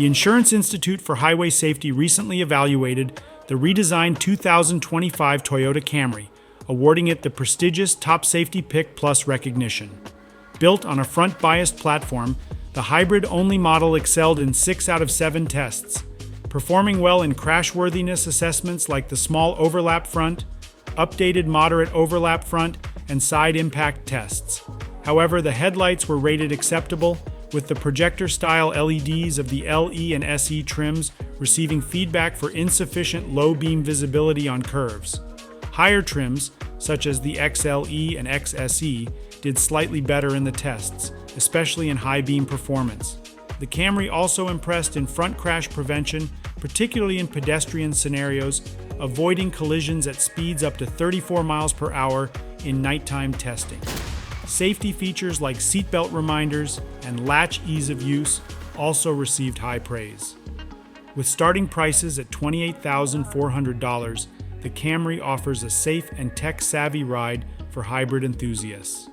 The Insurance Institute for Highway Safety recently evaluated the redesigned 2025 Toyota Camry, awarding it the prestigious Top Safety Pick Plus recognition. Built on a front-biased platform, the hybrid-only model excelled in 6 out of 7 tests, performing well in crashworthiness assessments like the small overlap front, updated moderate overlap front, and side impact tests. However, the headlights were rated acceptable, with the projector-style LEDs of the LE and SE trims receiving feedback for insufficient low-beam visibility on curves. Higher trims, such as the XLE and XSE, did slightly better in the tests, especially in high-beam performance. The Camry also impressed in front crash prevention, particularly in pedestrian scenarios, avoiding collisions at speeds up to 34 miles per hour in nighttime testing. Safety features like seatbelt reminders and latch ease of use also received high praise. With starting prices at $28,400, the Camry offers a safe and tech-savvy ride for hybrid enthusiasts.